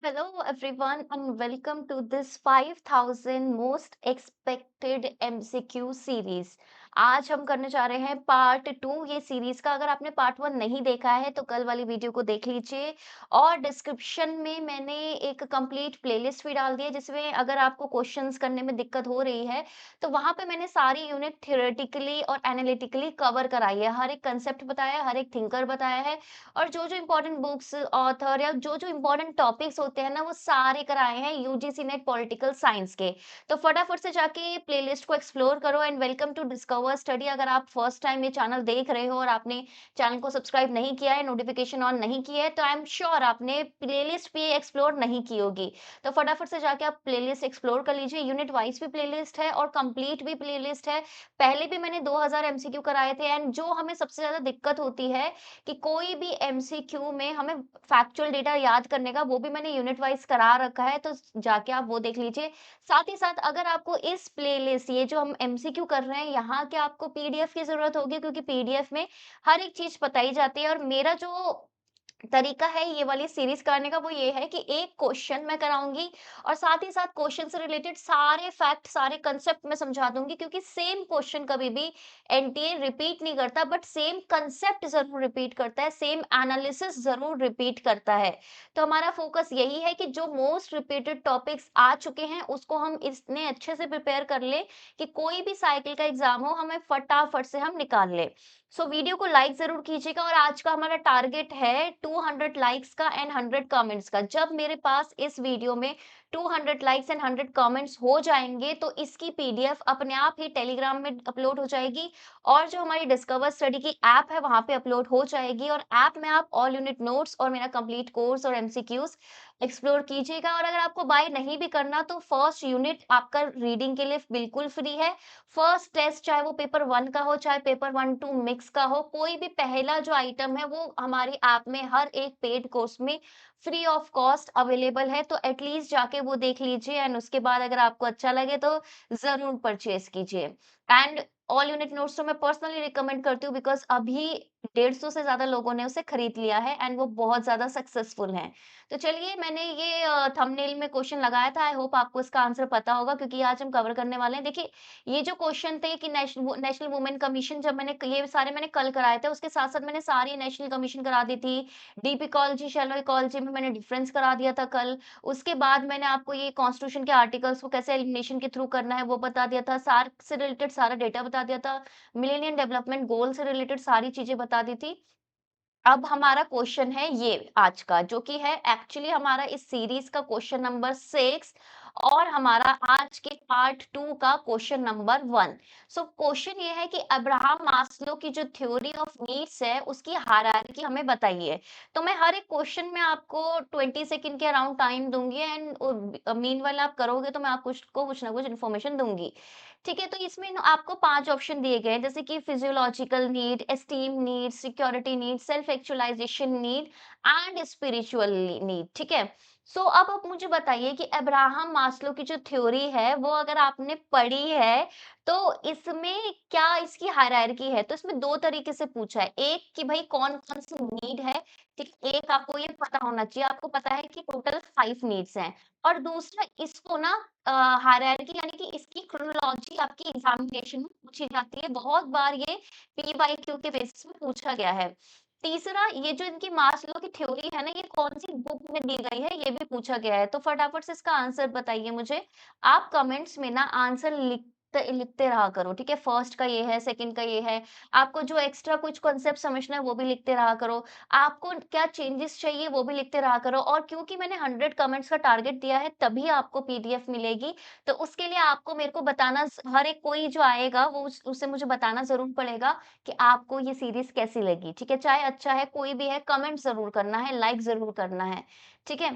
Hello, everyone, and welcome to this 5000 most expected MCQ series. आज हम करने जा रहे हैं पार्ट 2 ये सीरीज का। अगर आपने पार्ट 1 नहीं देखा है तो कल वाली वीडियो को देख लीजिए। और डिस्क्रिप्शन में मैंने एक कंप्लीट प्लेलिस्ट भी डाल दी है, जिसमें अगर आपको क्वेश्चंस करने में दिक्कत हो रही है तो वहां पे मैंने सारी यूनिट थियोरेटिकली और एनालिटिकली कवर कराई है। हर एक कंसेप्ट बताया है, हर एक थिंकर बताया है, और जो-जो इम्पोर्टेंट बुक्स, ऑथर या जो-जो इम्पोर्टेंट टॉपिक्स होते हैं ना, वो सारे कराए हैं यूजीसी नेट पॉलिटिकल साइंस के। तो फटाफट से जाके प्लेलिस्ट को एक्सप्लोर करो and welcome to discover study. अगर आप फर्स्ट टाइम ये चैनल देख रहे हो और आपने चैनल को सब्सक्राइब नहीं किया है, नोटिफिकेशन ऑन नहीं किया है, तो आई एम श्योर आपने प्लेलिस्ट भी एक्सप्लोर नहीं की होगी। तो फटाफट से जाके आप प्लेलिस्ट एक्सप्लोर कर लीजिए। यूनिट वाइज भी प्लेलिस्ट है और कंप्लीट भी प्लेलिस्ट है। पहले भी मैंने 2000 एमसीक्यू कराए थे। एंड जो हमें सबसे ज्यादा दिक्कत होती है कि कोई भी एमसीक्यू में हमें फैक्चुअल डेटा याद करने का, वो भी मैंने यूनिट वाइज करा रखा है, तो जाके आप वो देख लीजिए। साथ ही साथ अगर आपको इस प्लेलिस्ट, ये जो हम एमसीक्यू कर रहे हैं, यहाँ के आपको पीडीएफ की जरूरत होगी, क्योंकि पीडीएफ में हर एक चीज बताई जाती है। और मेरा जो तरीका है ये वाली सीरीज कराने का, वो ये है कि एक क्वेश्चन मैं कराऊंगी और साथ ही साथ क्वेश्चन से रिलेटेड सारे फैक्ट, सारे कंसेप्ट मैं समझा दूंगी, क्योंकि सेम क्वेश्चन कभी भी एनटीए रिपीट नहीं करता, बट सेम कंसेप्ट जरूर रिपीट करता है, सेम एनालिसिस जरूर रिपीट करता है। तो हमारा फोकस यही है कि जो मोस्ट रिपीटेड टॉपिक्स आ चुके हैं उसको हम इतने अच्छे से प्रिपेयर कर ले कि कोई भी साइकिल का एग्जाम हो, हमें फटाफट से हम निकाल ले। सो वीडियो को लाइक जरूर कीजिएगा। और आज का हमारा टारगेट है 200 लाइक्स का एंड 100 कमेंट्स का। जब मेरे पास इस वीडियो में 200 लाइक्स एंड 100 कमेंट्स हो जाएंगे तो इसकी पीडीएफ अपने आप ही टेलीग्राम में अपलोड हो जाएगी, और जो हमारी डिस्कवर स्टडी की ऐप है वहां पे अपलोड हो जाएगी। और ऐप में आप ऑल यूनिट नोट्स और मेरा कंप्लीट कोर्स और एमसीक्यूज एक्सप्लोर कीजिएगा। और अगर आपको बाय नहीं भी करना तो फर्स्ट यूनिट आपका रीडिंग के लिए बिल्कुल फ्री है। फर्स्ट टेस्ट, चाहे वो पेपर 1 का हो, चाहे पेपर 1-2 मिक्स का हो, कोई भी पहला जो आइटम है वो हमारी ऐप में हर एक पेड कोर्स में फ्री ऑफ कॉस्ट अवेलेबल है। तो एटलीस्ट जाके वो देख लीजिए एंड उसके बाद अगर आपको अच्छा लगे तो जरूर परचेज कीजिए। एंड ऑल यूनिट नोट्स तो मैं पर्सनली रिकमेंड करती हूँ, बिकॉज अभी 150 से ज्यादा लोगों ने उसे खरीद लिया है एंड वो बहुत ज्यादा सक्सेसफुल हैं। तो चलिए, मैंने ये थंबनेल में क्वेश्चन लगाया था, आई होप आपको इसका आंसर पता होगा, क्योंकि आज हम कवर करने वाले हैं। देखिए, ये जो क्वेश्चन थे कि नेशनल वुमेन कमीशन, जब मैंने ये सारे मैंने कल कराए थे, उसके साथ साथ मैंने सारी नेशनल कमीशन करा दी थी। डीप इकोलॉजी, शैलो इकोलॉजी में मैंने डिफरेंस करा दिया था कल। उसके बाद मैंने आपको ये कॉन्स्टिट्यूशन के आर्टिकल्स को कैसे एलिमिनेशन के थ्रू करना है वो बता दिया था। सार्क से रिलेटेड सारा डेटा बता दिया था। मिलेनियम डेवलपमेंट गोल से रिलेटेड सारी चीजें बता दी थी। अब हमारा क्वेश्चन है ये आज का, जो कि है एक्चुअली हमारा इस सीरीज का क्वेश्चन नंबर 6 और हमारा आज के पार्ट 2 का क्वेश्चन नंबर 1। सो क्वेश्चन ये है कि अब्राहम मास्लो की जो थ्योरी ऑफ नीड्स है उसकी हायरार्की हमें बताइए। तो मैं हर एक क्वेश्चन में आपको 20 सेकंड के अराउंड टाइम दूंगी एंड मीनवाइल आप करोगे तो मैं आपको कुछ ना कुछ इन्फॉर्मेशन दूंगी। ठीक है, तो इसमें ना आपको 5 ऑप्शन दिए गए हैं, जैसे कि physiological need, esteem need, security need, self actualization need and spiritual need. ठीक है। सो अब आप मुझे बताइए कि अब्राहम मास्लो की जो थ्योरी है वो अगर आपने पढ़ी है तो इसमें क्या इसकी हायरार्की है। तो इसमें 2 तरीके से पूछा है। एक कि भाई कौन-कौन सी नीड है। ठीक, एक आपको ये पता होना चाहिए, आपको पता है कि टोटल 5 नीड्स हैं। और दूसरा, इसको ना हायरार्की यानी कि इसकी क्रोनोलॉजी आपकी एग्जामिनेशन में पूछी जाती है। बहुत बार ये पीवाईक्यू के बेसिस में पूछा गया है। तीसरा, ये जो इनकी मास्लो की थ्योरी है ना, ये कौन-सी बुक में दी गई है, ये भी पूछा गया है। तो फटाफट से इसका आंसर बताइए मुझे। आप कमेंट्स में ना आंसर लिखते रहा करो, ठीक है? फर्स्ट का ये है, सेकंड का ये है। आपको जो एक्स्ट्रा कुछ कॉन्सेप्ट समझना है वो भी लिखते रहा करो। आपको क्या चेंजेस चाहिए वो भी लिखते रहा करो। और क्योंकि मैंने 100 कमेंट्स का टारगेट दिया है तभी आपको पीडीएफ मिलेगी। तो उसके लिए आपको मेरे को बताना, हर एक कोई जो आएगा वो उसे मुझे बताना जरूर पड़ेगा कि आपको ये सीरीज कैसी लगी। ठीक है, चाहे अच्छा है कोई भी है, कमेंट जरूर करना है, लाइक जरूर करना है। ठीक है,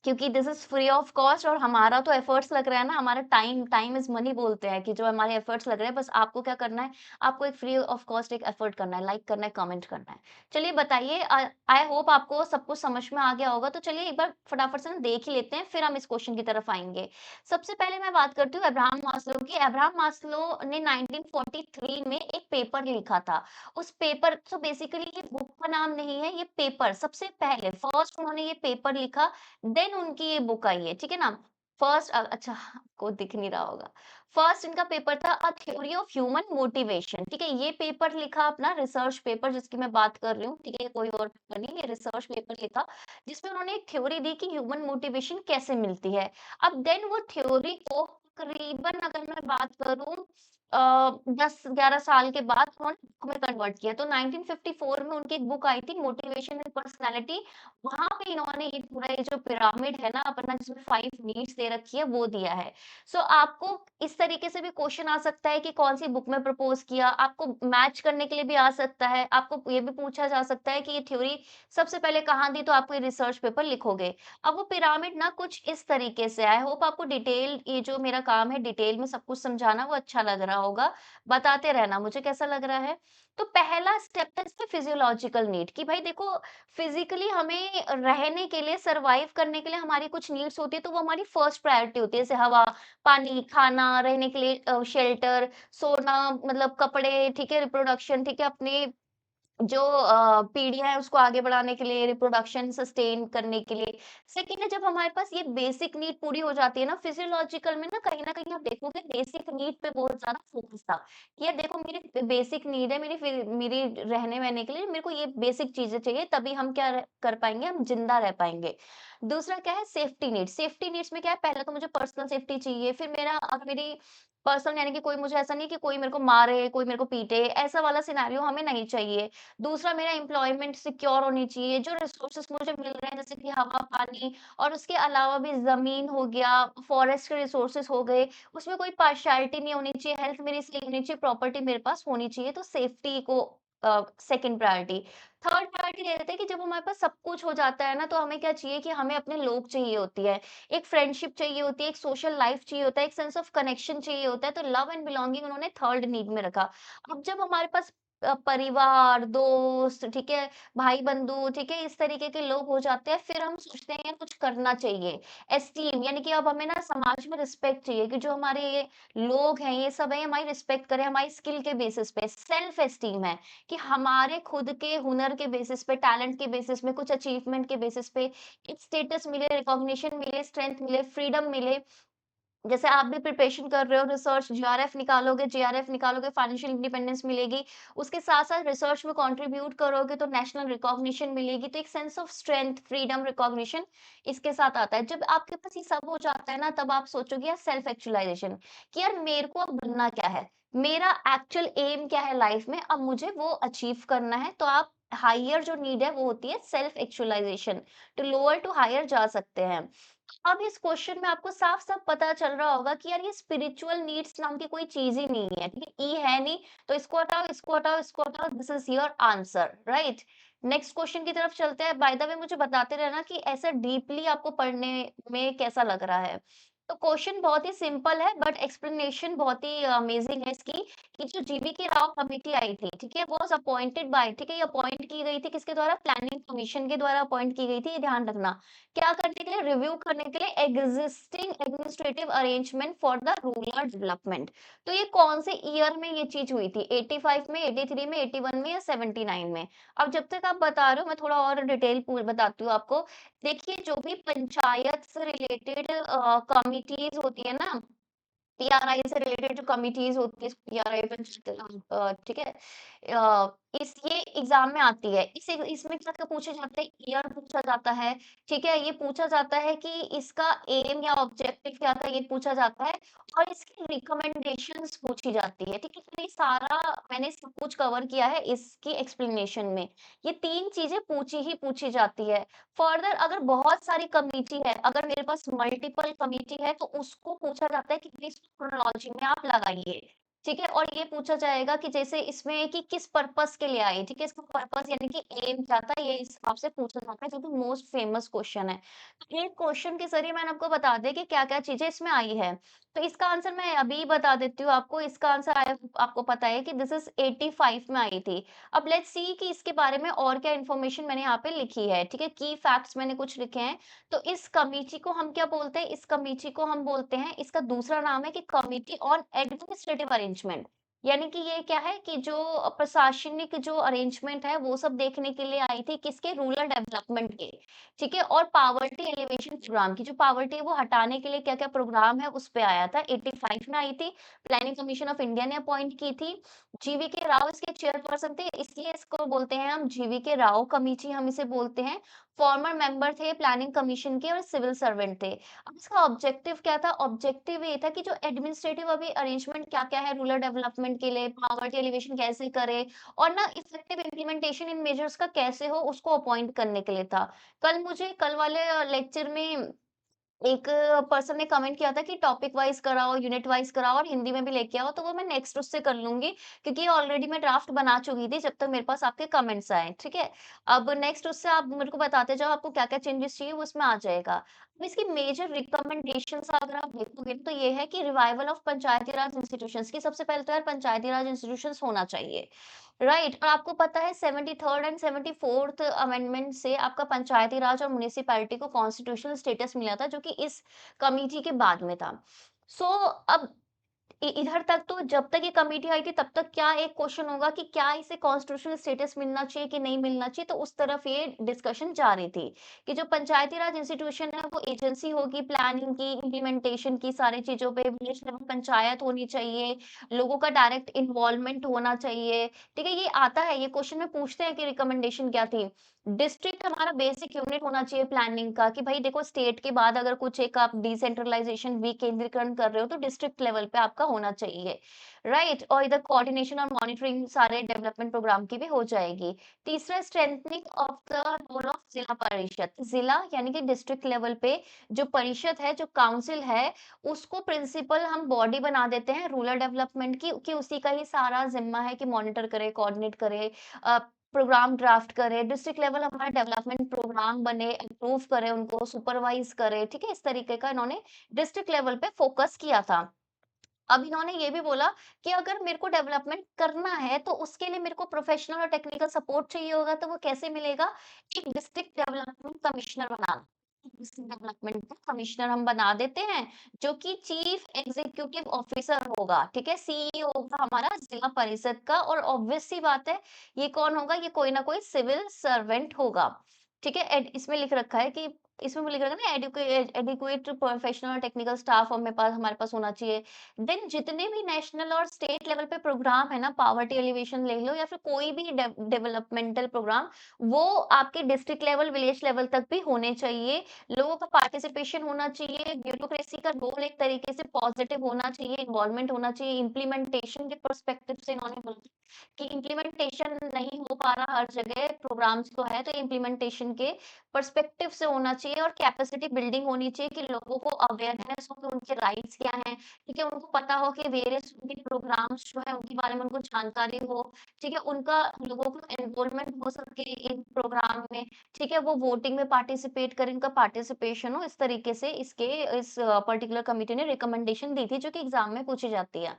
क्योंकि this is free of cost और हमारा तो एफर्ट्स लग रहा है ना, हमारा टाइम, टाइम इज मनी बोलते हैं कि जो हमारे एफर्ट्स लग रहे हैं, बस आपको क्या करना है, आपको एक फ्री ऑफ कॉस्ट एक एफर्ट करना है, लाइक करना है, कमेंट करना है। चलिए बताइए, आई होप आपको सब कुछ समझ में आ गया होगा। तो चलिए एक बार फटाफट से ना देख ही लेते हैं, फिर हम इस क्वेश्चन की तरफ आएंगे। सबसे पहले मैं बात करती हूँ अब्राहम मास्लो की। अब्राहम मास्लो ने 1943 में एक पेपर लिखा था। उस पेपर, तो बेसिकली ये बुक का नाम नहीं है, ये पेपर, सबसे पहले फर्स्ट उन्होंने ये पेपर लिखा। देन उनकी ये बुक आई है, ठीक है ना? फर्स्ट अच्छा आपको दिख नहीं रहा होगा। फर्स्ट इनका पेपर था a theory of human motivation, ठीक है? ये पेपर लिखा अपना रिसर्च पेपर जिसकी मैं बात कर रही हूँ, ठीक है? कोई और पेपर नहीं, ये रिसर्च पेपर लिखा जिसमें उन्होंने एक थ्योरी दी कि ह्यूमन मोटिवेशन कैसे मिलती है। अब देन वो थ्योरी को तकरीबन अगर मैं बात करूँ 10-11 साल के बाद उन्होंने बुक में कन्वर्ट किया। तो 1954 में उनकी एक बुक आई थी मोटिवेशन एंड पर्सनैलिटी, वहाँ पे इन्होंने ये पूरा ये जो पिरामिड है ना अपना जिसमें 5 नीड्स दे रखी है वो दिया है। सो आपको इस तरीके से भी क्वेश्चन आ सकता है कि कौन-सी बुक में प्रपोज़ किया, आपको मैच करने के लिए भी आ सकता है, आपको ये भी पूछा जा सकता है कि ये थ्योरी सबसे पहले कहाँ दी तो आप कोई रिसर्च पेपर लिखोगे। अब वो पिरामिड ना कुछ इस तरीके से आई होप आपको डिटेल ये जो मेरा काम है डिटेल में सब कुछ समझाना वो अच्छा लग रहा होगा। बताते रहना मुझे कैसा लग रहा है। तो पहला स्टेप है इसमें फिजियोलॉजिकल नीड कि भाई देखो फिजिकली हमें रहने के लिए सर्वाइव करने के लिए हमारी कुछ नीड्स होती है तो वो हमारी फर्स्ट प्रायोरिटी होती है जैसे हवा, पानी, खाना, रहने के लिए शेल्टर, सोना मतलब कपड़े, ठीक है, रिप्रोडक्शन, ठीक है, अपने जो पीढ़ियाँ हैं उसको आगे बढ़ाने के लिए, रिप्रोडक्शन सस्टेन करने के लिए। सेकंड है जब हमारे पास ये बेसिक नीड पूरी हो जाती है ना फिजियोलॉजिकल में ना कहीं आप देखोगे बेसिक नीड पे बहुत ज़्यादा फोकस था। कि यार देखो मेरी बेसिक नीड है मेरी रहने-वहने के लिए मेरे को ये बेसिक चीज़ें चाहिए तभी हम क्या कर पाएँगे, हम ज़िंदा रह पाएँगे। दूसरा क्या है सेफ्टी नीड्स में क्या है पहले तो मुझे पर्सनल सेफ्टी चाहिए, फिर मेरा अगर मेरी पर्सनल यानी कि कोई मुझे ऐसा नहीं कि कोई मेरे को मारे, कोई मेरे को पीटे, ऐसा वाला सिनेरियो हमें नहीं चाहिए। दूसरा मेरा एम्प्लॉयमेंट सिक्योर होनी चाहिए, जो रिसोर्सेज़ मुझे मिल रहे हैं जैसे कि हवा, पानी और उसके अलावा भी ज़मीन हो गया, फॉरेस्ट के रिसोर्सेज़ हो गए, उसमें कोई पार्शियलिटी नहीं होनी चाहिए, हेल्थ मेरी सही होनी चाहिए, प्रॉपर्टी मेरे पास होनी चाहिए, तो सेफ्टी को सेकंड प्रायोरिटी। थर्ड प्रायोरिटी ले लेते हैं कि जब हमारे पास सब कुछ हो जाता है ना, तो हमें क्या चाहिए कि हमें अपने लोग चाहिए होती है, एक फ्रेंडशिप चाहिए होती है, एक सोशल लाइफ चाहिए होता है, एक सेंस ऑफ कनेक्शन चाहिए होता है, तो लव एंड बिलॉन्गिंग उन्होंने थर्ड नीड में रखा। अब जब हमारे पास परिवार, दोस्त, ठीक है, भाई-बंधु, ठीक है, इस तरीके के लोग हो जाते हैं, फिर हम सोचते हैं यार कुछ करना चाहिए। एस्टीम यानी कि अब हमें ना समाज में रिस्पेक्ट चाहिए कि जो हमारे ये लोग हैं, ये सब हैं, ये हमारी रिस्पेक्ट करें, हमारी स्किल के बेसिस पे। सेल्फ एस्टीम है कि हमारे खुद के हुनर के बेसिस पे, टैलेंट के बेसिस में, कुछ अचीवमेंट के बेसिस पे एक स्टेटस मिले, रिकॉग्निशन मिले, स्ट्रेंथ मिले, फ्रीडम मिले। जैसे आप भी प्रिपरेशन कर रहे हो रिसर्च जेआरएफ निकालोगे फाइनेंशियल इंडिपेंडेंस मिलेगी। उसके साथ-साथ रिसर्च में कंट्रीब्यूट करोगे तो नेशनल रिकॉग्निशन मिलेगी। तो एक sense of strength, freedom, recognition इसके साथ आता है। जब आपके पास ये सब हो जाता है ना तब आप सोचोगे यार सेल्फ एक्चुअलाइजेशन कि यार मेरे को अब बनना क्या है? मेरा एक्चुअल एम क्या है लाइफ में? अब मुझे वो अचीव करना है। तो आप हायर जो नीड है वो होती है self actualization. To lower to higher जा सकते हैं। अब इस क्वेश्चन में आपको साफ-साफ पता चल रहा होगा कि यार ये स्पिरिचुअल नीड्स नाम की कोई चीज़ ही नहीं है, ठीक है? ई है नहीं, तो इसको हटाओ, इसको हटाओ, इसको हटाओ, this is your answer, right? Next question की तरफ चलते हैं। बाय द वे मुझे बताते रहना कि ऐसा डीपली आपको पढ़ने में कैसा लग रहा है। तो क्वेश्चन बहुत ही सिंपल है बट एक्सप्लेनेशन बहुत ही अमेजिंग है इसकी कि जो जीवी की राव कमिटी आई थी, ठीक है? वाज़ अपॉइंटेड बाय ठीक है? ये अपॉइंट की गई थी किसके द्वारा? प्लानिंग कमीशन के द्वारा अपॉइंट की गई थी, ये ध्यान रखना। क्या करने के लिए? रिव्यू करने के लिए existing administrative arrangement for the rural development. तो ये कौन से ईयर में ये चीज़ हुई थी? 85 में, 83 में, 81 में या 79 में? अब जब तक आप बता रहे हो मैं थोड़ा और डिटेल पूर बताती हूँ आपको। देखिए जो भी पंचायत से रिलेटेड कमिटीज़ होती है ना पीआरआई से रिलेटेड जो कमिटीज़ होती है, पीआरआई ठीक है? इस ये एग्ज़ाम में आती है। इसमें क्या-क्या पूछे जाते हैं, ईयर पूछा जाता है, ठीक है? ये पूछा जाता है कि इसका एम या ऑब्जेक्टिव क्या था, ये पूछा जाता है और इसकी रिकमेंडेशंस पूछी जाती है, ठीक है? तो ये सारा मैंने सब कुछ कवर किया है इसकी एक्सप्लेनेशन में। ये 3 चीज़ें पूछी ही पूछी जाती है। फर्दर अगर बहुत सारी कमिटी है, अगर मेरे पास मल्टीपल कमिटी है, तो उसको पूछा जाता है कि प्लीज़ क्रोनोलॉजी में आप लगाइए, ठीक है? और ये पूछा जाएगा कि जैसे इसमें कि किस पर्पज़ के लिए आई, ठीक है? इसका पर्पज़ यानी कि एम क्या था, ये इस हिसाब से पूछा जाता है, जो कि मोस्ट फेमस क्वेश्चन है। तो एक क्वेश्चन के ज़रिए मैंने आपको बता दिया कि क्या-क्या चीज़ें इसमें आई है। तो इसका आंसर मैं अभी बता देती हूँ आपको, इसका आंसर आया आपको पता है कि दिस इज़ 85 में आई थी। अब लेट्स सी कि इसके बारे में और क्या इन्फॉर्मेशन मैंने यहाँ पे लिखी है, ठीक है? की फैक्ट्स मैंने कुछ लिखे हैं। तो इस कमिटी को हम क्या बोलते हैं? इस कमिटी को हम बोलते हैं इसका दूसरा नाम है कि कमिटी ऑन एडमिनिस्ट्रेटिव अरेंजमेंट। यानी कि ये क्या है कि जो प्रशासनिक जो अरेंजमेंट है वो सब देखने के लिए आई थी, किसके? रूरल डेवलपमेंट के, ठीक है? और पावर्टी एलिवेशन प्रोग्राम की, जो पावर्टी है वो हटाने के लिए क्या-क्या प्रोग्राम है उस पे आया था। 85 में आई थी, प्लानिंग कमीशन ऑफ इंडिया ने अपॉइंट की थी। जीवीके राव इसके चेयरपर्सन थे, इसलिए इसको बोलते हैं हम जीवीके राव कमेटी, हम इसे बोलते हैं। फॉर्मर मेंबर थे प्लानिंग कमीशन के और सिविल सर्वेंट थे। अब इसका ऑब्जेक्टिव क्या था? ऑब्जेक्टिव ये था कि जो एडमिनिस्ट्रेटिव अभी अरेंजमेंट क्या-क्या है रूरल डेवलपमेंट के लिए, पॉवर्टी एलिवेशन कैसे करें और ना इफेक्टिव इम्प्लीमेंटेशन इन मेजर्स का कैसे हो, उसको अपॉइंट करने के लिए था। कल वाले लेक्चर में एक पर्सन ने कमेंट किया था कि टॉपिक वाइज़ कराओ, यूनिट वाइज़ कराओ और हिंदी में भी लेके आओ, तो वो मैं नेक्स्ट उससे कर लूँगी, क्योंकि ये ऑलरेडी मैं ड्राफ्ट बना चुकी थी जब तक मेरे पास आपके कमेंट्स आए, ठीक है? अब नेक्स्ट उससे आप मेरे को बताते जाओ आपको क्या-क्या चेंजेस चाहिए, वो उसमें आ जाएगा। अब इसकी मेजर रिकमेंडेशंस अगर आप देखोगे तो ये है कि revival of Panchayati Raj institutions की, सबसे पहले तो यार पंचायती राज इंस्टीट्यूशंस होना चाहिए। राइट। और आपको पता है 73rd एंड 74th अमेंडमेंट से आपका पंचायती राज और म्युनिसिपैलिटी को कॉन्स्टिट्यूशनल स्टेटस मिला था, जो कि इस कमिटी के बाद में था। सो अब इधर तक तो जब तक ये कमेटी आई थी तब तक क्या एक क्वेश्चन होगा कि क्या इसे कॉन्स्टिट्यूशनल स्टेटस मिलना चाहिए कि नहीं मिलना चाहिए, तो उस तरफ ये डिस्कशन जा रही थी कि जो पंचायती राज इंस्टीट्यूशन है वो एजेंसी होगी प्लानिंग की, इम्प्लीमेंटेशन की, सारी चीजों पे विलेज लेवल पंचायत होनी चाहिए, लोगों का डायरेक्ट इन्वॉल्वमेंट होना चाहिए। ठीक है, ये आता है, ये क्वेश्चन में पूछते हैं कि रिकमेंडेशन क्या थी। डिस्ट्रिक्ट हमारा बेसिक यूनिट होना चाहिए प्लानिंग का, कि भाई देखो स्टेट के बाद अगर कुछ एक आप डिसेंट्रलाइजेशन विकेंद्रीकरण कर रहे हो तो डिस्ट्रिक्ट लेवल पे आपका होना चाहिए, राइट? और इधर कोऑर्डिनेशन और मॉनिटरिंग सारे डेवलपमेंट प्रोग्राम की भी हो जाएगी। तीसरा, strengthening of the role of Zila Parishad, जिला यानी कि डिस्ट्रिक्ट लेवल पे जो परिषद है, जो काउंसिल है, उसको प्रिंसिपल हम बॉडी बना देते हैं रूरल डेवलपमेंट की, कि उसी का ही सारा जिम्मा है कि मॉनिटर करे, कोऑर्डिनेट करे, प्रोग्राम ड्राफ्ट करे, डिस्ट्रिक्ट लेवल हमारा डेवलपमेंट प्रोग्राम बने, अप्रूव करे उनको, सुपरवाइज करे, ठीक है? इस तरीके का इन्होंने डिस्ट्रिक्ट लेवल पे फोकस किया था। अब इन्होंने ये भी बोला कि अगर मेरे को डेवलपमेंट करना है तो उसके लिए मेरे को प्रोफेशनल और टेक्निकल सपोर्ट चाहिए होगा, तो वो कैसे मिलेगा? एक डिस्ट्रिक्ट डेवलपमेंट कमिश्नर बनाना। डिस्ट्रिक्ट डेवलपमेंट का कमिश्नर हम बना देते हैं, जो कि चीफ एग्जीक्यूटिव ऑफिसर होगा, ठीक है? सीईओ होगा हमारा जिला परिषद का, और ऑब्वियस सी बात है, ये कौन होगा? ये कोई ना कोई सिविल सर्वेंट होगा, ठीक है? इसमें लिख रखा है कि इसमें भी लिख रखा है ना, एडिक्वेट प्रोफेशनल और टेक्निकल स्टाफ हमारे पास होना चाहिए। देन जितने भी नेशनल और स्टेट लेवल पे प्रोग्राम है ना, पावर्टी एलिवेशन ले लो या फिर कोई भी डेवलपमेंटल प्रोग्राम, वो आपके डिस्ट्रिक्ट लेवल, विलेज लेवल तक भी होने चाहिए। लोगों का पार्टिसिपेशन होना चाहिए, ब्यूरोक्रेसी का रोल एक तरीके से पॉजिटिव होना चाहिए, इन्वॉल्वमेंट होना चाहिए। इम्प्लीमेंटेशन के पर्सपेक्टिव से इन्होंने बोला कि इम्प्लीमेंटेशन नहीं हो पा रहा हर जगह, प्रोग्राम्स तो है, तो इम्प्लीमेंटेशन के पर्सपेक्टिव से होना चाहिए, और कैपेसिटी बिल्डिंग होनी चाहिए कि लोगों को अवेयरनेस हो कि उनके राइट्स क्या हैं, ठीक है? उनको पता हो कि वेरियस उनके प्रोग्राम्स जो है उनके बारे में उनको जानकारी हो, ठीक है? उनका लोगों का एनरोलमेंट हो सके इन प्रोग्राम में, ठीक है? वो वोटिंग में पार्टिसिपेट करें, उनका पार्टिसिपेशन हो, इस तरीके से इस पर्टिकुलर कमिटी ने रिकमेंडेशन दी थी, जो कि एग्जाम में पूछी जाती है।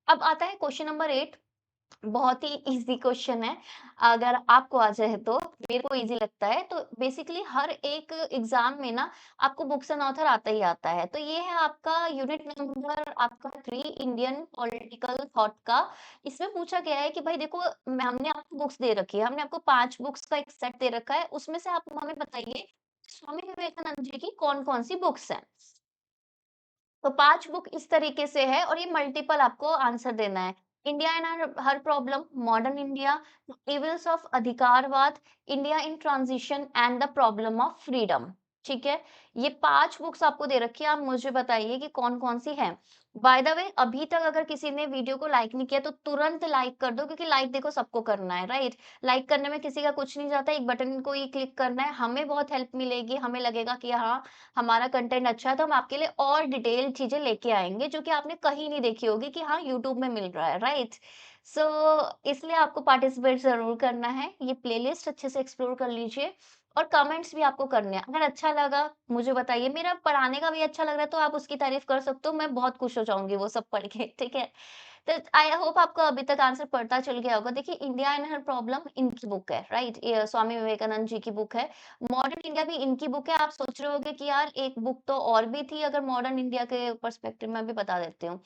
अब आता है क्वेश्चन नंबर 8। बहुत ही इजी क्वेश्चन है, अगर आपको आ जाए तो। मेरे को इजी लगता है। तो बेसिकली हर एक एग्जाम में ना आपको बुक्स एंड ऑथर आता ही आता है। तो ये है आपका यूनिट नंबर आपका 3, इंडियन पॉलिटिकल थॉट का। इसमें पूछा गया है कि भाई देखो, हमने आपको बुक्स दे रखी है, हमने आपको 5 बुक्स का एक सेट दे रखा है, उसमें से आप हमें बताइए स्वामी विवेकानंद जी की कौन कौन सी बुक्स हैं। तो 5 बुक इस तरीके से है, और ये मल्टीपल आपको आंसर देना है। India and her problem, modern India, evils of अधिकारवाद, India in transition and the problem of freedom. ठीक है? ये 5 बुक्स आपको दे रखी है, आप मुझे बताइए कि कौन-कौन सी हैं। बाय द वे, अभी तक अगर किसी ने वीडियो को लाइक नहीं किया तो तुरंत लाइक कर दो, क्योंकि लाइक देखो सबको करना है, राइट? लाइक करने में किसी का कुछ नहीं जाता, एक बटन को ही क्लिक करना है, हमें बहुत हेल्प मिलेगी, हमें लगेगा कि हाँ, हमारा कंटेंट अच्छा है, तो हम आपके लिए और डिटेल चीज़ें लेके आएँगे, जो कि आपने कहीं नहीं देखी होगी कि हाँ, यूट्यूब में मिल रहा है, राइट? सो इसलिए आपको पार्टिसिपेट ज़रूर करना है। ये प्लेलिस्ट अच्छे से एक्सप्लोर कर लीजिए, और कमेंट्स भी आपको करने हैं। अगर अच्छा लगा, मुझे बताइए। मेरा पढ़ाने का भी अच्छा लग रहा है, तो आप उसकी तारीफ़ कर सकते हो, मैं बहुत खुश हो जाऊँगी वो सब पढ़ के, ठीक है? तो आई होप आपको अभी तक आंसर पता चल गया होगा। देखिए, इंडिया एंड हर प्रॉब्लम इनकी बुक है, राइट? ये स्वामी विवेकानंद जी की बुक है। मॉडर्न इंडिया भी इनकी बुक है। आप सोच रहे होंगे कि यार एक बुक तो और भी थी, अगर मॉडर्न इंडिया के पर्सपेक्टिव में भी बता देती हूँ।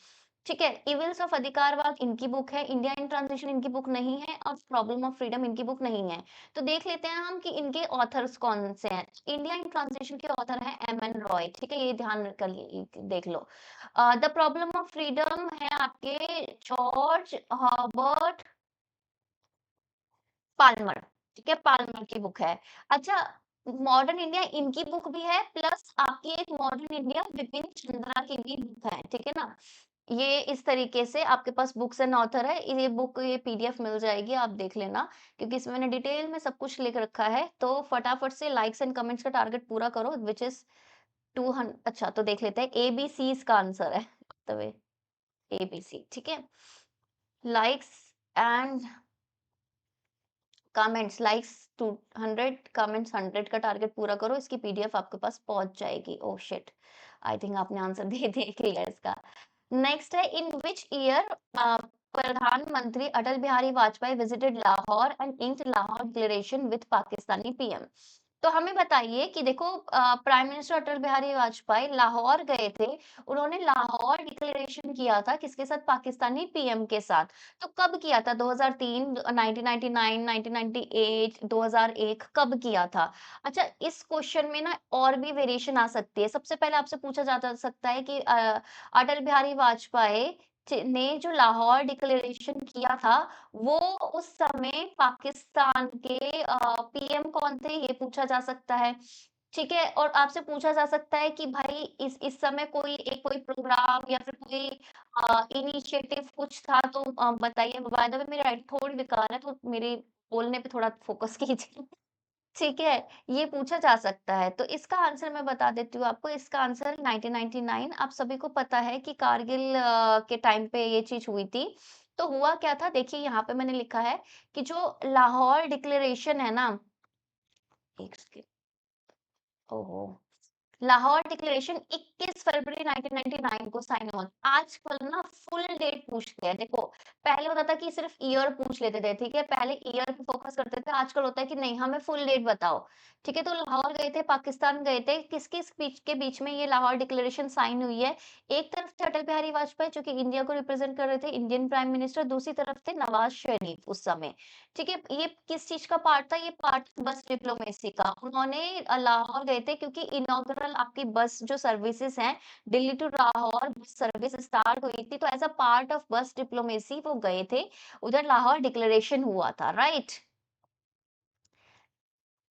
ठीक है, इविल्स ऑफ अधिकारवाद इनकी बुक है, इंडिया इन ट्रांजिशन इनकी बुक नहीं है और प्रॉब्लम ऑफ फ्रीडम इनकी बुक नहीं है। तो देख लेते हैं हम कि इनके ऑथर्स कौन से हैं। इंडिया इन ट्रांजिशन के ऑथर हैं एम.एन. रॉय, ठीक है, ये ध्यान कर लिए देख लो। द प्रॉब्लम ऑफ फ्रीडम है आपके जॉर्ज हर्बर्ट पाल्मर, ठीक है, पाल्मर की बुक है। अच्छा, मॉडर्न इंडिया इनकी बुक भी है, प्लस आपकी एक मॉडर्न इंडिया विपिन चंद्रा की भी बुक है, ठीक है ना। ये इस तरीके से आपके पास बुक्स एंड ऑथर है। ये बुक, ये पीडीएफ मिल जाएगी, आप देख लेना, क्योंकि इसमें मैंने डिटेल में सब कुछ लिख रखा है। तो फटाफट से लाइक्स एंड कमेंट्स का टारगेट पूरा करो, विच इज 200। अच्छा, तो देख लेते हैं, एबीसी इसका आंसर है, द वे एबीसी, ठीक है। Likes and comments, likes 200, comments 100 का टारगेट पूरा करो, इसकी पीडीएफ आपके पास पहुंच जाएगी। ओह शिट, आई थिंक आपने आंसर दे दिया इसका। नेक्स्ट है, इन विच ईयर प्रधानमंत्री Atal Bihari Vajpayee visited Lahore and inked Lahore declaration with Pakistani PM. तो हमें बताइए कि देखो, प्राइम मिनिस्टर अटल बिहारी वाजपेयी लाहौर गए थे, उन्होंने लाहौर डिक्लेरेशन किया था किसके साथ? पाकिस्तानी पीएम के साथ। तो कब किया था? 2003, 1999, 1998, 2001, कब किया था? अच्छा, इस क्वेश्चन में ना और भी वेरिएशन आ सकती है। सबसे पहले आपसे पूछा जा सकता है कि अटल बिहारी वाजपेयी ने जो लाहौर डिक्लेरेशन किया था, वो उस समय पाकिस्तान के पीएम कौन थे? ये पूछा जा सकता है। ठीक है, और आपसे पूछा जा सकता है कि भाई इस समय कोई प्रोग्राम या फिर कोई इनिशिएटिव कुछ था, तो बताइए। बाय द वे मेरी राइटिंग थोड़ी बेकार है, तो मेरे बोलने पे थोड़ा फोकस कीजिए। ठीक है, ये पूछा जा सकता है। तो इसका आंसर मैं बता देती हूँ आपको, इसका आंसर 1999। आप सभी को पता है कि कारगिल के टाइम पे ये चीज़ हुई थी। तो हुआ क्या था, देखिए यहाँ पे मैंने लिखा है कि जो लाहौर डिक्लेरेशन है ना, एक सेकंड, ओहो! लाहौर डिक्लेरेशन 21 फरवरी 1999 को साइन हुआ। आजकल ना फुल डेट पूछते हैं। देखो, पहले होता था कि सिर्फ ईयर पूछ लेते थे, ठीक है? पहले ईयर पे फोकस करते थे, आजकल होता है कि नहीं, हमें फुल डेट बताओ। ठीक है? तो लाहौर गए थे, पाकिस्तान गए थे, किस-किस बीच के बीच में ये लाहौर डिक्लेरेशन साइन हुई है? एक तरफ थे अटल बिहारी वाजपेयी, जो कि इंडिया को रिप्रेजेंट कर रहे थे, इंडियन प्राइम मिनिस्टर, दूसरी तरफ थे नवाज शरीफ उस समय। ठीक है? ये किस चीज़ का पार्ट था? ये पार्ट बस डिप्लोमेसी का। उन्होंने लाहौर गए थे क्योंकि इनॉग्रल आपकी बस जो सर्विसेज़ हैं, Delhi to Lahore bus service start हुई थी, तो एज़ अ पार्ट ऑफ बस डिप्लोमेसी वो गए थे। उधर लाहौर डिक्लेरेशन हुआ था, राइट?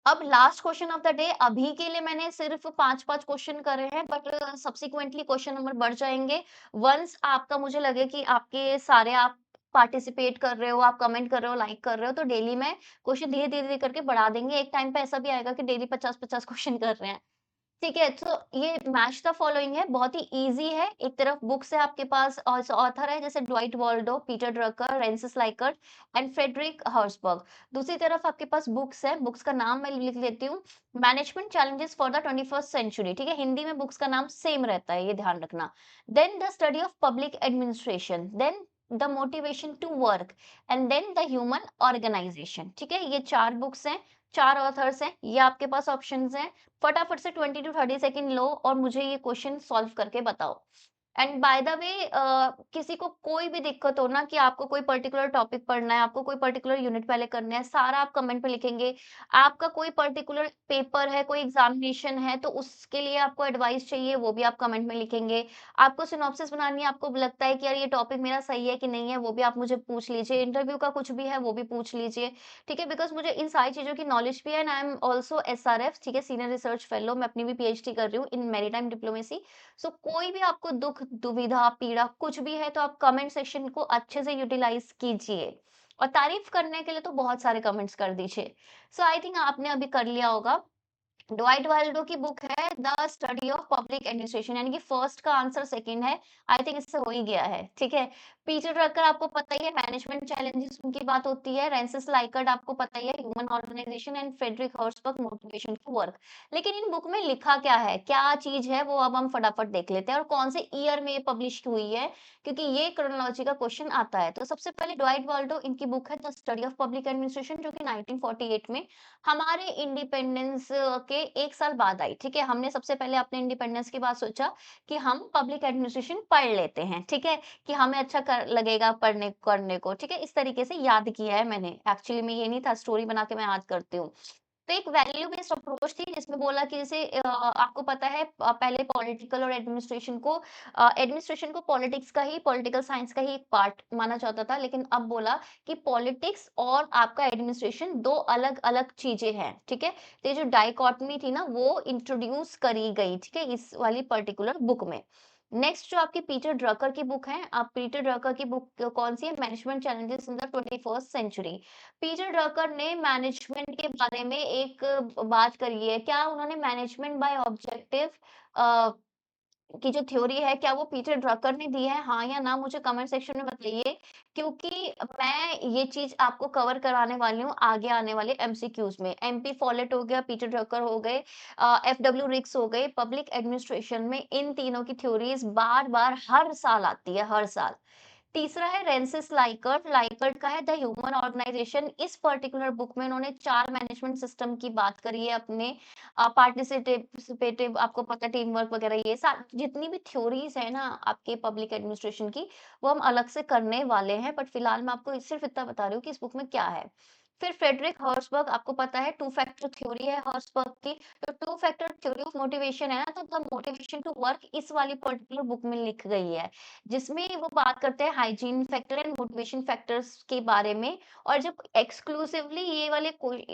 अब last question of the day, अभी के लिए मैंने सिर्फ 5-5 क्वेश्चन करे हैं, बट सब्सिक्वेंटली क्वेश्चन नंबर बढ़ जाएँगे। वन्स आपका मुझे लगे कि आपके सारे आप पार्टिसिपेट कर रहे हो, आप कमेंट कर रहे हो, लाइक कर रहे हो, तो डेली मैं क्वेश्चन धीरे-धीरे करके बढ़ा देंगे। एक टाइम पे ऐसा भी आएगा कि डेली 50-50 क्वेश्चन कर रहे हैं। ठीक है, तो ये मैच द फॉलोइंग है, बहुत ही ईज़ी है। एक तरफ बुक्स है आपके पास, और ऑथर है जैसे Dwight Waldo, Peter Drucker, Francis Likert and Frederick Herzberg. दूसरी तरफ आपके पास बुक्स है, बुक्स का नाम मैं लिख लेती हूँ, management challenges for the 21st century, ठीक है? हिंदी में बुक्स का नाम सेम रहता है, ये ध्यान रखना। Then the study of public administration, then the motivation to work and then the human organisation, ठीक है? ये 4 बुक्स हैं, 4 ऑथर्स हैं, ये आपके पास ऑप्शंस हैं। फटाफट से 20 टू 30 सेकंड लो और मुझे ये क्वेश्चन सॉल्व करके बताओ। एंड बाय द वे, किसी को कोई भी दिक्कत हो ना कि आपको कोई पर्टिकुलर टॉपिक पढ़ना है, आपको कोई पर्टिकुलर यूनिट पहले करना है, सारा आप कमेंट पे लिखेंगे। आपका कोई पर्टिकुलर पेपर है, कोई एग्जामिनेशन है, तो उसके लिए आपको एडवाइस चाहिए, वो भी आप कमेंट में लिखेंगे। आपको सिनॉप्सिस बनानी है, आपको लगता है कि यार ये टॉपिक मेरा सही है कि नहीं है, वो भी आप मुझे पूछ लीजिए। इंटरव्यू का कुछ भी है, वो भी पूछ लीजिए। ठीक है? बिकॉज़ मुझे इन सारी चीज़ों की नॉलेज भी है, and I am also SRF, ठीक है? सीनियर रिसर्च फेलो, मैं अपनी भी पीएचडी कर रही हूँ इन मैरीटाइम डिप्लोमेसी। सो कोई भी आपको दुःख, दुविधा, पीड़ा कुछ भी है, तो आप कमेंट सेक्शन को अच्छे से यूटिलाइज़ कीजिए। और तारीफ़ करने के लिए तो बहुत सारे कमेंट्स कर दीजिए। सो आई थिंक आपने अभी कर लिया होगा। ड्वाइट वाल्डो की बुक है the study of public administration, यानी कि फर्स्ट का आंसर सेकंड है। आई थिंक इससे हो ही गया है, ठीक है? पीटर ड्रकर आपको पता ही है, मैनेजमेंट चैलेंजेस उनकी बात होती है। फ्रांसिस लाइकर्ट आपको पता ही है, human organisation and Frederick Herzberg, motivation to work. लेकिन इन बुक में लिखा क्या है, क्या चीज है, वो अब हम फटाफट देख लेते हैं, और कौन से ईयर में ये पब्लिश हुई है, क्योंकि ये क्रोनोलॉजी का क्वेश्चन आता है। तो सबसे पहले ड्वाइट वाल्डो, इनकी बुक है the study of public administration, जो कि 1948 में हमारे इंडिपेंडेंस के ये 1 साल बाद आई, ठीक है? हमने सबसे पहले अपने इंडिपेंडेंस के बाद सोचा कि हम पब्लिक एडमिनिस्ट्रेशन पढ़ लेते हैं, ठीक है? कि हमें अच्छा कर लगेगा पढ़ने करने को, ठीक है? इस तरीके से याद किया है मैंने। एक्चुअली में ये नहीं था, स्टोरी बना के मैं याद करती हूँ। तो एक वैल्यू बेस्ड अप्रोच थी जिसमें बोला कि जैसे आपको पता है पहले पॉलिटिकल और एडमिनिस्ट्रेशन को पॉलिटिक्स का ही पॉलिटिकल साइंस का ही एक पार्ट माना जाता था, लेकिन अब बोला कि पॉलिटिक्स और आपका एडमिनिस्ट्रेशन 2 अलग-अलग चीज़ें हैं, ठीक है? तो ये जो डाइकोटोमी थी ना वो इंट्रोड्यूस करी गई, ठीक है? इस वाली पर्टिकुलर बुक में। नेक्स्ट जो आपकी पीटर ड्रकर की बुक है, पीटर ड्रकर की बुक कौन-सी है? Management challenges in the 21st century. Peter Drucker ने मैनेजमेंट के बारे में एक बात करी है। क्या उन्होंने मैनेजमेंट बाय ऑब्जेक्टिव अ, की जो थ्योरी है, क्या वो पीटर ड्रकर ने दी है? हाँ या ना मुझे कमेंट सेक्शन में बताइए, क्योंकि मैं ये चीज़ आपको कवर कराने वाली हूँ आगे आने वाले एमसीक्यूज़ में। एमपी फॉलेट हो गया, पीटर ड्रकर हो गए, एफडब्ल्यू रिक्स हो गए, पब्लिक एडमिनिस्ट्रेशन में इन तीनों की थ्योरीज़ बार-बार हर साल आती है, हर साल। तीसरा है रेंसिस लाइकर्ट, लाइकर्ट का है द ह्यूमन ऑर्गेनाइजेशन। इस पर्टिकुलर बुक में उन्होंने 4 मैनेजमेंट सिस्टम की बात करी है अपने पार्टिसिपेटिव आपको पता है टीम वर्क वगैरह ये सा जितनी भी थ्योरीज़ है ना आपके पब्लिक एडमिनिस्ट्रेशन की, वो हम अलग से करने वाले हैं, बट फिलहाल मैं आपको सिर्फ इतना बता रही हूँ कि इस बुक में क्या है। फिर फ्रेडरिक हर्सबर्ग आपको पता है टू फैक्टर थ्योरी है हर्सबर्ग की, तो two factor theory of motivation है ना, तो द मोटिवेशन टू वर्क इस वाली पर्टिकुलर बुक में लिख गई है। जिसमें वो बात करते हैं hygiene factor and motivation factors के बारे में। और जब एक्सक्लूसिवली ये वाले कोई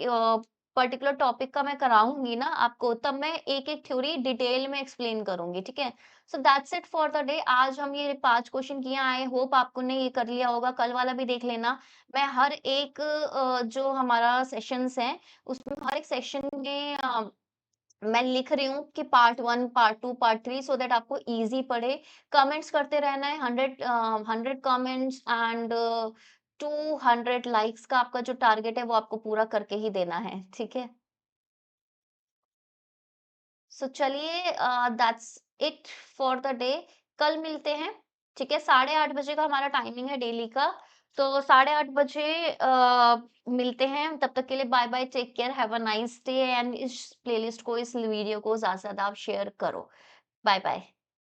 पर्टिकुलर टॉपिक का मैं कराऊंगी ना आपको, तब मैं एक एक थ्योरी डिटेल में एक्सप्लेन करूंगी, ठीक है? So that's it for the day. आज हम ये 5 क्वेश्चन किए, आई होप आपको ने ये कर लिया होगा, कल वाला भी देख लेना। मैं हर एक जो हमारा सेशंस हैं उसमें हर एक सेशन में मैं लिख रही हूँ कि part 1, part 2, part 3 so that आपको ईज़ी पड़े। कमेंट्स करते रहना है 100 कमेंट्स एंड 200 लाइक्स का आपका जो टारगेट है वो आपको पूरा करके ही देना है, ठीक है? सो चलिए that's it for the day. कल मिलते हैं, ठीक है? 8:30 बजे का हमारा टाइमिंग है डेली का। तो 8:30 बजे मिलते हैं, तब तक के लिए bye bye, take care, have a nice day and इस प्लेलिस्ट को, इस वीडियो को ज़्यादा से ज़्यादा आप शेयर करो। Bye bye.